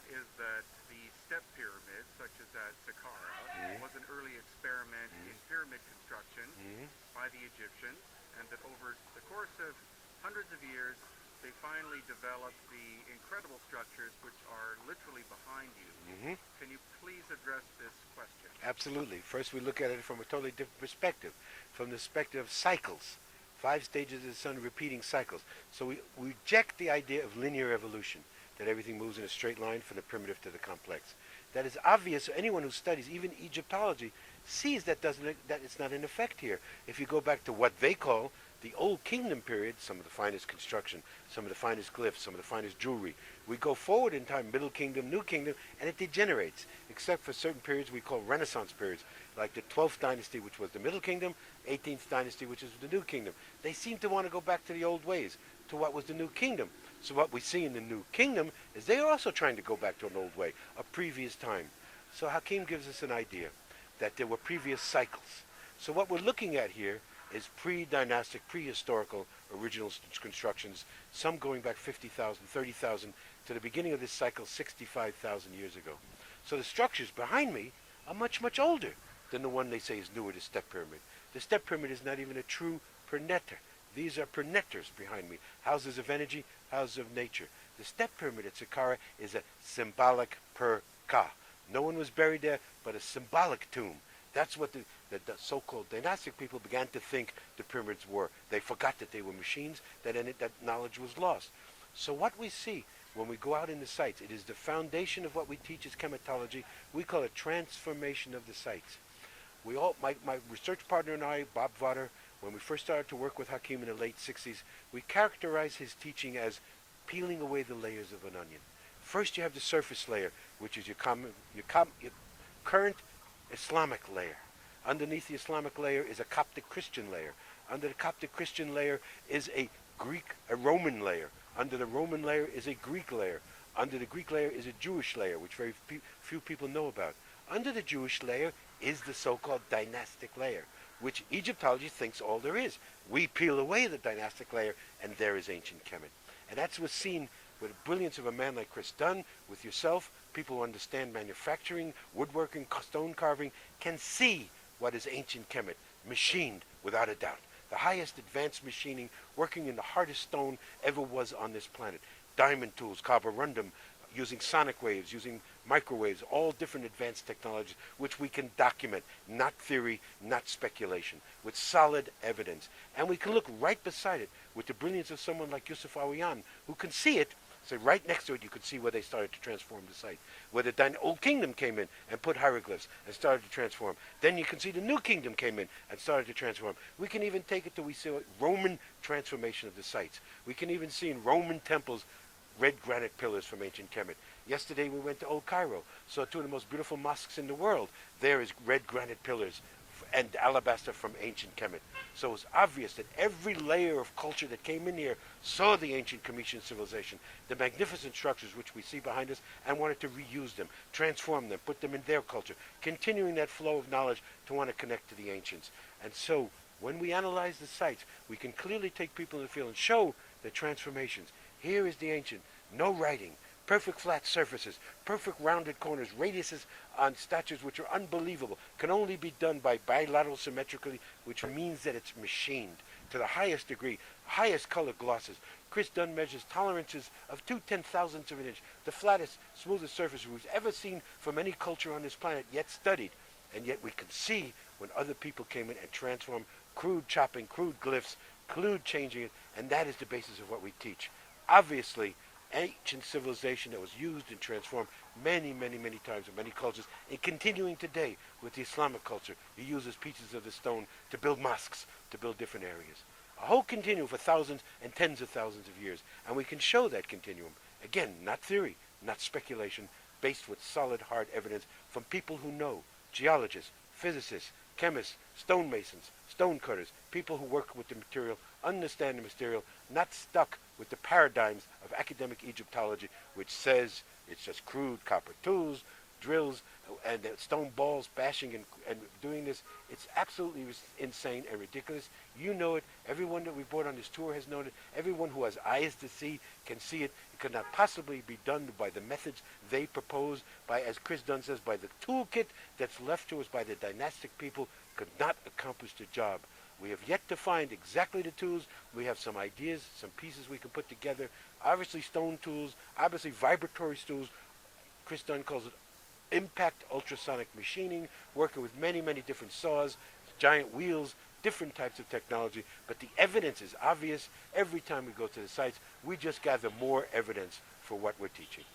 is that the step pyramid, such as at Saqqara, was an early experiment in pyramid construction by the Egyptians, and that over the course of hundreds of years, they finally developed the incredible structures which are literally behind you. Can you please address this question? Absolutely. First, we look at it from a totally different perspective, from the perspective of cycles. 5 stages of the sun repeating cycles. So we reject the idea of linear evolution, that everything moves in a straight line from the primitive to the complex. That is obvious. Anyone who studies even Egyptology sees that it's not in effect here. If you go back to what they call the Old Kingdom period, some of the finest construction, some of the finest glyphs, some of the finest jewelry, we go forward in time, Middle Kingdom, New Kingdom, and it degenerates, except for certain periods we call Renaissance periods, like the 12th dynasty, which was the Middle Kingdom, 18th dynasty, which is the New Kingdom. They seem to want to go back to the old ways, to what was the New Kingdom. So what we see in the New Kingdom is they are also trying to go back to an old way, a previous time. So Hakim gives us an idea that there were previous cycles. So what we're looking at here is pre-dynastic, prehistorical original constructions, some going back 50,000, 30,000, to the beginning of this cycle 65,000 years ago. So the structures behind me are much, much older than the one they say is newer, the step pyramid. The step pyramid is not even a true pernetter. These are perneters behind me, houses of energy, houses of nature. The step pyramid at Saqqara is a symbolic per-ka. No one was buried there, but a symbolic tomb. That's what the so-called dynastic people began to think the pyramids were. They forgot that they were machines, that knowledge was lost. So what we see when we go out in the sites, it is the foundation of what we teach as chematology. We call it transformation of the sites. My research partner and I, Bob Votter, when we first started to work with Hakim in the late 60s, we characterized his teaching as peeling away the layers of an onion. First you have the surface layer, which is your current Islamic layer. Underneath the Islamic layer is a Coptic Christian layer. Under the Coptic Christian layer is a Roman layer. Under the Roman layer is a Greek layer. Under the Greek layer is a Jewish layer, which very few people know about. Under the Jewish layer is the so-called dynastic layer, which Egyptology thinks all there is. We peel away the dynastic layer, and there is ancient Kemet. And that's what's seen with the brilliance of a man like Chris Dunn, with yourself, people who understand manufacturing, woodworking, stone carving, can see what is ancient Kemet, machined without a doubt. The highest advanced machining, working in the hardest stone ever was on this planet. Diamond tools, carborundum, using sonic waves, using microwaves, all different advanced technologies, which we can document, not theory, not speculation, with solid evidence. And we can look right beside it with the brilliance of someone like Yusuf Awiyan, who can see it. So right next to it, you could see where they started to transform the site, where the Old Kingdom came in and put hieroglyphs and started to transform. Then you can see the New Kingdom came in and started to transform. We can even take it to we see Roman transformation of the sites. We can even see in Roman temples red granite pillars from ancient Kemet. Yesterday we went to Old Cairo, saw two of the most beautiful mosques in the world. There is red granite pillars and alabaster from ancient Kemet. So it's obvious that every layer of culture that came in here saw the ancient Cometian civilization, the magnificent structures which we see behind us, and wanted to reuse them, transform them, put them in their culture, continuing that flow of knowledge to want to connect to the ancients. And so when we analyze the sites, we can clearly take people in the field and show the transformations. Here is the ancient, no writing, perfect flat surfaces, perfect rounded corners, radiuses on statues which are unbelievable, can only be done by bilateral symmetrically, which means that it's machined to the highest degree, highest color glosses. Chris Dunn measures tolerances of 2/10,000ths of an inch, the flattest, smoothest surface we've ever seen from any culture on this planet, yet studied. And yet we can see when other people came in and transformed crude chopping, crude glyphs, crude changing it, and that is the basis of what we teach. Obviously, ancient civilization that was used and transformed many, many, many times in many cultures, and continuing today with the Islamic culture. He uses pieces of the stone to build mosques, to build different areas. A whole continuum for thousands and tens of thousands of years. And we can show that continuum. Again, not theory, not speculation, based with solid, hard evidence from people who know, geologists, physicists, chemists, stonemasons, stone cutters, people who work with the material, understand the material, not stuck with the paradigms of academic Egyptology, which says it's just crude copper tools, drills and stone balls bashing and doing this. It's absolutely insane and ridiculous. You know it. Everyone that we brought on this tour has known it. Everyone who has eyes to see can see it. It could not possibly be done by the methods they propose, by, as Chris Dunn says, by the toolkit that's left to us by the dynastic people, could not accomplish the job. We have yet to find exactly the tools. We have some ideas, some pieces we can put together. Obviously stone tools, obviously vibratory tools. Chris Dunn calls it impact ultrasonic machining, working with many, many different saws, giant wheels, different types of technology. But the evidence is obvious. Every time we go to the sites, we just gather more evidence for what we're teaching.